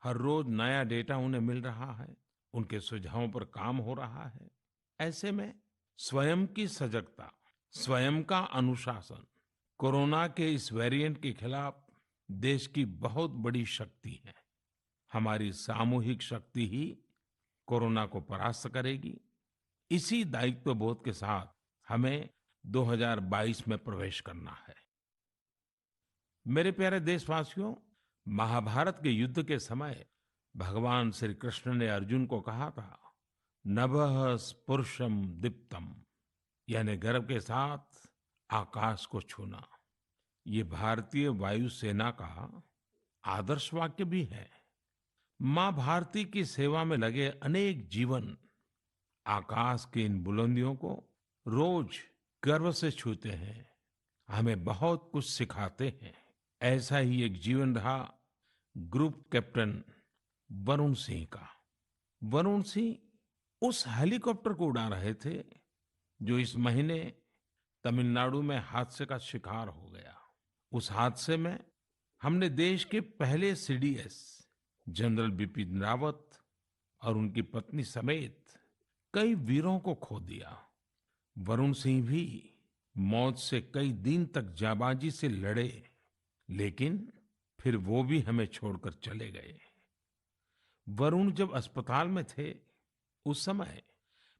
हर रोज नया डेटा उन्हें मिल रहा है, उनके सुझावों पर काम हो रहा है। ऐसे में स्वयं की सजगता, स्वयं का अनुशासन कोरोना के इस वेरिएंट के खिलाफ देश की बहुत बड़ी शक्ति है। हमारी सामूहिक शक्ति ही कोरोना को परास्त करेगी। इसी दायित्व बोध के साथ हमें 2022 में प्रवेश करना है। मेरे प्यारे देशवासियों, महाभारत के युद्ध के समय भगवान श्री कृष्ण ने अर्जुन को कहा था, नभः स्पृशम दीप्तम, यानी गर्व के साथ आकाश को छूना। ये भारतीय वायुसेना का आदर्श वाक्य भी है। माँ भारती की सेवा में लगे अनेक जीवन आकाश की इन बुलंदियों को रोज गर्व से छूते हैं, हमें बहुत कुछ सिखाते हैं। ऐसा ही एक जीवन रहा ग्रुप कैप्टन वरुण सिंह का। वरुण सिंह उस हेलीकॉप्टर को उड़ा रहे थे जो इस महीने तमिलनाडु में हादसे का शिकार हो गया। उस हादसे में हमने देश के पहले सीडीएस जनरल बिपिन रावत और उनकी पत्नी समेत कई वीरों को खो दिया। वरुण सिंह भी मौत से कई दिन तक जाबाजी से लड़े, लेकिन फिर वो भी हमें छोड़कर चले गए। वरुण जब अस्पताल में थे, उस समय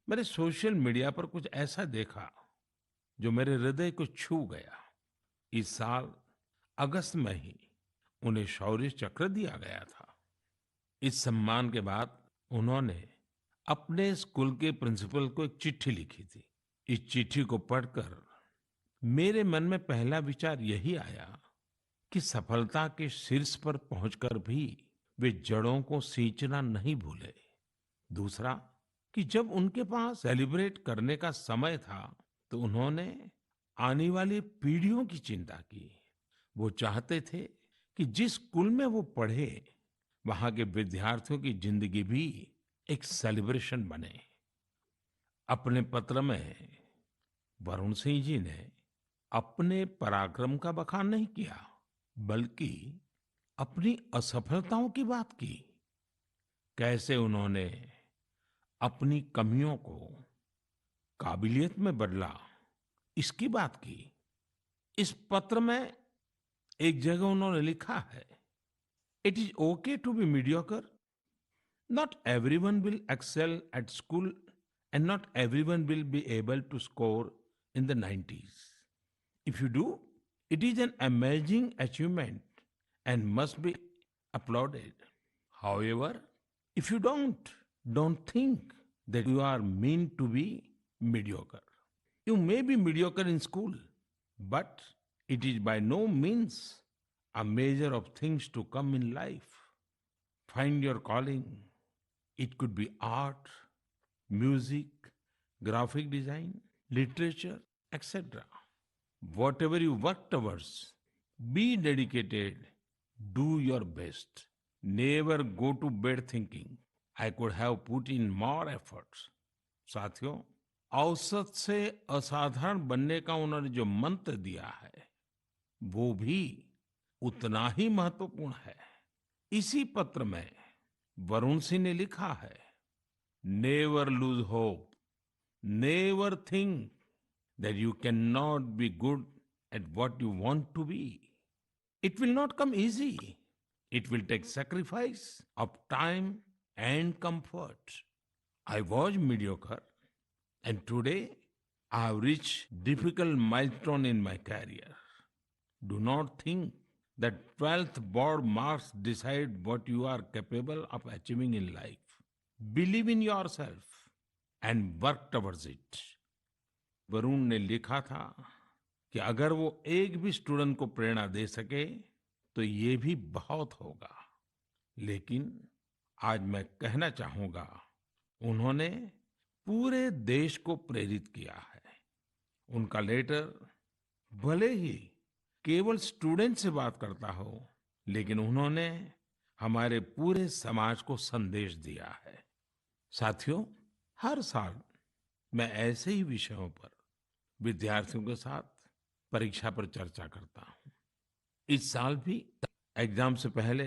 मैंने सोशल मीडिया पर कुछ ऐसा देखा जो मेरे हृदय को छू गया। इस साल अगस्त में ही उन्हें शौर्य चक्र दिया गया था। इस सम्मान के बाद उन्होंने अपने स्कूल के प्रिंसिपल को एक चिट्ठी लिखी थी। इस चिट्ठी को पढ़कर मेरे मन में पहला विचार यही आया कि सफलता के शीर्ष पर पहुंचकर भी वे जड़ों को सींचना नहीं भूले। दूसरा, कि जब उनके पास सेलिब्रेट करने का समय था तो उन्होंने आने वाली पीढ़ियों की चिंता की। वो चाहते थे कि जिस स्कूल में वो पढ़े वहां के विद्यार्थियों की जिंदगी भी एक सेलिब्रेशन बने। अपने पत्र में वरुण सिंह जी ने अपने पराक्रम का बखान नहीं किया, बल्कि अपनी असफलताओं की बात की। कैसे उन्होंने अपनी कमियों को काबिलियत में बदला, इसकी बात की। इस पत्र में एक जगह उन्होंने लिखा है, it is okay to be mediocre, not everyone will excel at school and not everyone will be able to score in the 90s. If you do, it is an amazing achievement and must be applauded. However, if you don't think that you are meant to be mediocre. You may be mediocre in school, but it is by no means a measure of things to come in life. Find your calling. It could be art, music, graphic design, literature, etc. Whatever you work towards, be dedicated, do your best. Never go to bed thinking, I could have put in more efforts. साथियों, औसत से असाधारण बनने का उन्होंने जो मंत्र दिया है, वो भी उतना ही महत्वपूर्ण है। इसी पत्र में वरुण सिंह ने लिखा है, Never lose hope. Never think that you cannot be good at what you want to be. It will not come easy. It will take sacrifice of time and comfort. I was mediocre, and today I have reached difficult milestone in my career. Do not think that 12th board marks decide what you are capable of achieving in life. Believe in yourself and work towards it. Varun ने लिखा था कि अगर वो एक भी student को प्रेरणा दे सके तो ये भी बहुत होगा। लेकिन आज मैं कहना चाहूंगा, उन्होंने पूरे देश को प्रेरित किया है। उनका लेटर भले ही केवल स्टूडेंट से बात करता हो, लेकिन उन्होंने हमारे पूरे समाज को संदेश दिया है। साथियों, हर साल मैं ऐसे ही विषयों पर विद्यार्थियों के साथ परीक्षा पर चर्चा करता हूं। इस साल भी एग्जाम से पहले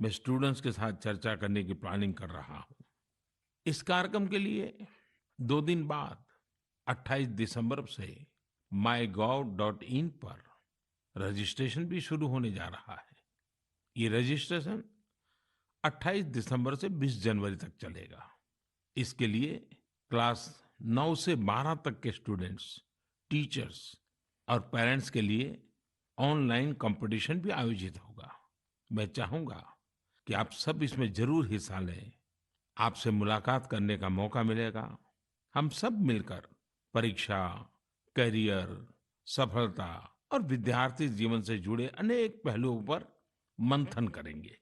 मैं स्टूडेंट्स के साथ चर्चा करने की प्लानिंग कर रहा हूँ। इस कार्यक्रम के लिए 2 दिन बाद 28 दिसंबर से mygov.in पर रजिस्ट्रेशन भी शुरू होने जा रहा है। ये रजिस्ट्रेशन 28 दिसंबर से 20 जनवरी तक चलेगा। इसके लिए क्लास 9 से 12 तक के स्टूडेंट्स, टीचर्स और पेरेंट्स के लिए ऑनलाइन कंपटीशन भी आयोजित होगा। मैं चाहूंगा कि आप सब इसमें जरूर हिस्सा लें। आपसे मुलाकात करने का मौका मिलेगा। हम सब मिलकर परीक्षा, करियर, सफलता और विद्यार्थी जीवन से जुड़े अनेक पहलुओं पर मंथन करेंगे।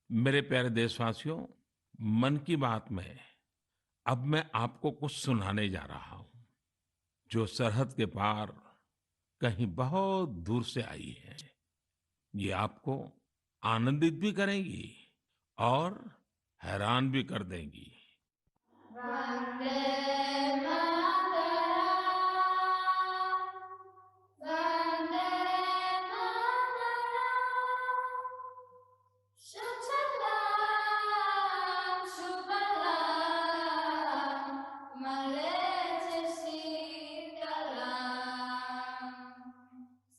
मेरे प्यारे देशवासियों, मन की बात में अब मैं आपको कुछ सुनाने जा रहा हूं, जो सरहद के पार कहीं बहुत दूर से आई है। ये आपको आनंदित भी करेंगी और हैरान भी कर देंगी। वन्दे मातरम्, वन्दे मातरम्। सुजलां सुफलां मलयजशीतलाम्,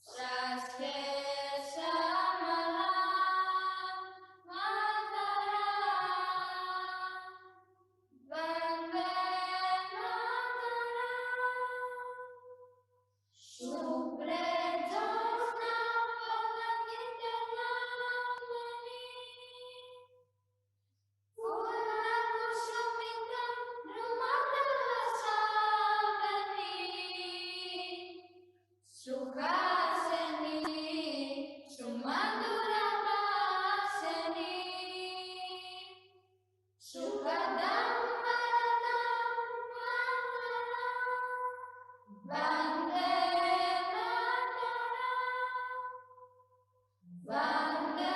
स्वस्ति श्यामलां मातरम्। वन्दे मातरम्। शुभ्रे ज्योत्स्ना फुल्लकितयामिनी, फूलकुसुमितं द्रुमदलशोभिनी, सुहासिनी सुमधुरभाषिणी, सुखदं वरदं मातरम्। वन्दे मातरम्, वन्दे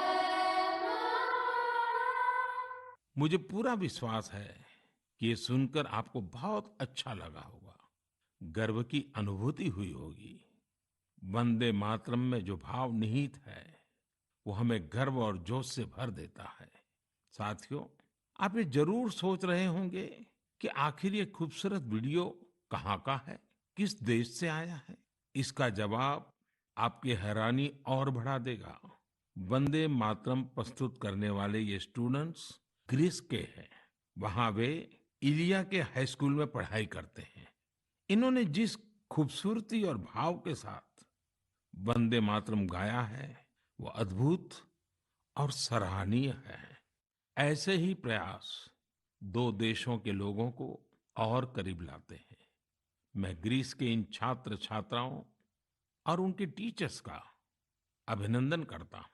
मातरम्। मुझे पूरा विश्वास है कि ये सुनकर आपको बहुत अच्छा लगा होगा, गर्व की अनुभूति हुई होगी। वंदे मातरम में जो भाव निहित है, वो हमें गर्व और जोश से भर देता है। साथियों, आप ये जरूर सोच रहे होंगे कि आखिर ये खूबसूरत वीडियो कहाँ का है, किस देश से आया है। इसका जवाब आपकी हैरानी और बढ़ा देगा। वंदे मातरम प्रस्तुत करने वाले ये स्टूडेंट्स ग्रीस के हैं। वहां वे इलिया के हाई स्कूल में पढ़ाई करते हैं। इन्होंने जिस खूबसूरती और भाव के साथ वंदे मातरम गाया है, वो अद्भुत और सराहनीय है। ऐसे ही प्रयास दो देशों के लोगों को और करीब लाते हैं। मैं ग्रीस के इन छात्र छात्राओं और उनके टीचर्स का अभिनंदन करता हूँ।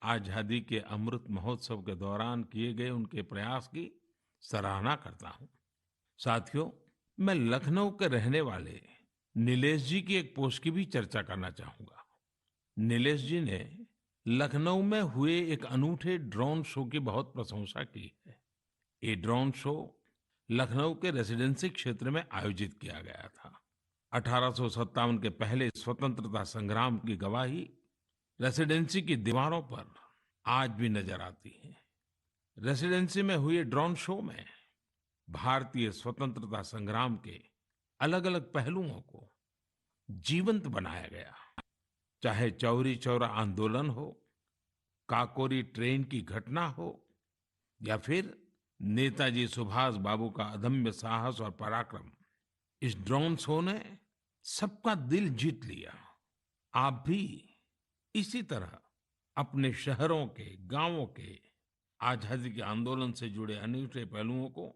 आजादी के अमृत महोत्सव के दौरान किए गए उनके प्रयास की सराहना करता हूँ। साथियों, मैं लखनऊ के रहने वाले नीलेश जी की एक पोस्ट की भी चर्चा करना चाहूंगा। नीलेश जी ने लखनऊ में हुए एक अनूठे ड्रोन शो की बहुत प्रशंसा की है। ये ड्रोन शो लखनऊ के रेसिडेंसी क्षेत्र में आयोजित किया गया था। 1857 के पहले स्वतंत्रता संग्राम की गवाही रेसिडेंसी की दीवारों पर आज भी नजर आती है। रेसिडेंसी में हुए ड्रोन शो में भारतीय स्वतंत्रता संग्राम के अलग अलग पहलुओं को जीवंत बनाया गया। चाहे चौरी चौरा आंदोलन हो, काकोरी ट्रेन की घटना हो, या फिर नेताजी सुभाष बाबू का अदम्य साहस और पराक्रम, इस ड्रोन शो ने सबका दिल जीत लिया। आप भी इसी तरह अपने शहरों के, गांवों के आजादी के आंदोलन से जुड़े अनूठे पहलुओं को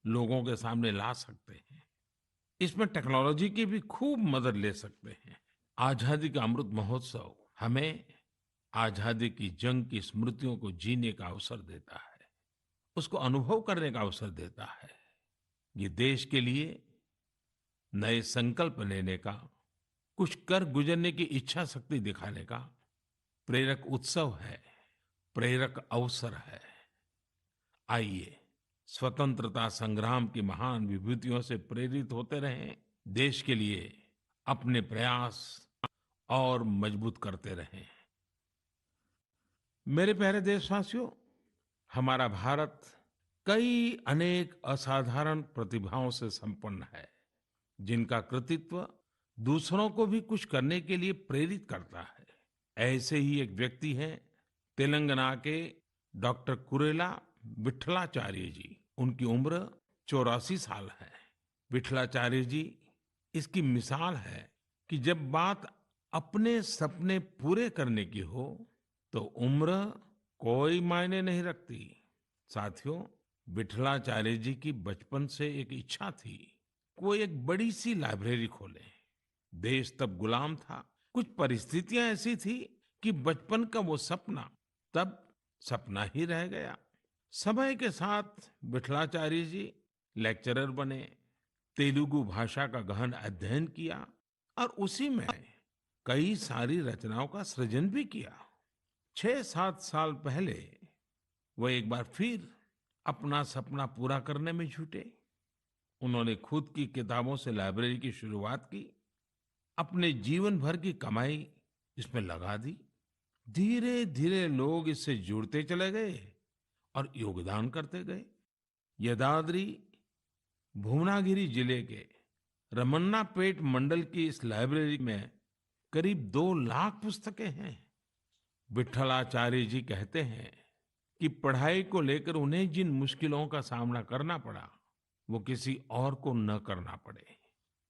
लोगों के सामने ला सकते हैं। इसमें टेक्नोलॉजी की भी खूब मदद ले सकते हैं। आजादी का अमृत महोत्सव हमें आजादी की जंग की स्मृतियों को जीने का अवसर देता है, उसको अनुभव करने का अवसर देता है। ये देश के लिए नए संकल्प लेने का, कुछ कर गुजरने की इच्छा शक्ति दिखाने का प्रेरक उत्सव है, प्रेरक अवसर है। आइए स्वतंत्रता संग्राम की महान विभूतियों से प्रेरित होते रहें, देश के लिए अपने प्रयास और मजबूत करते रहें। मेरे प्यारे देशवासियों, हमारा भारत कई अनेक असाधारण प्रतिभाओं से संपन्न है, जिनका कृतित्व दूसरों को भी कुछ करने के लिए प्रेरित करता है। ऐसे ही एक व्यक्ति हैं तेलंगाना के डॉक्टर कुरेला विट्ठलाचार्य जी। उनकी उम्र 84 साल है। विट्ठलाचार्य जी इसकी मिसाल है कि जब बात अपने सपने पूरे करने की हो तो उम्र कोई मायने नहीं रखती। साथियों, विट्ठलाचार्य जी की बचपन से एक इच्छा थी, कोई एक बड़ी सी लाइब्रेरी खोले। देश तब गुलाम था। कुछ परिस्थितियां ऐसी थी कि बचपन का वो सपना तब सपना ही रह गया। समय के साथ विट्ठलाचार्य जी लेक्चरर बने, तेलुगु भाषा का गहन अध्ययन किया और उसी में कई सारी रचनाओं का सृजन भी किया। 6-7 साल पहले वो एक बार फिर अपना सपना पूरा करने में जुटे। उन्होंने खुद की किताबों से लाइब्रेरी की शुरुआत की, अपने जीवन भर की कमाई इसमें लगा दी। धीरे धीरे लोग इससे जुड़ते चले गए और योगदान करते गए। यदाद्री भुवनागिरी जिले के रमन्नापेट मंडल की इस लाइब्रेरी में करीब 2 लाख पुस्तकें हैं। विट्ठलाचार्य जी कहते हैं कि पढ़ाई को लेकर उन्हें जिन मुश्किलों का सामना करना पड़ा, वो किसी और को न करना पड़े।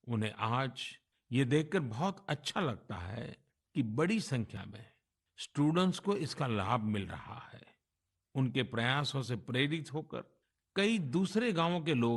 उन्हें आज ये देखकर बहुत अच्छा लगता है कि बड़ी संख्या में स्टूडेंट्स को इसका लाभ मिल रहा है। उनके प्रयासों से प्रेरित होकर कई दूसरे गांवों के लोग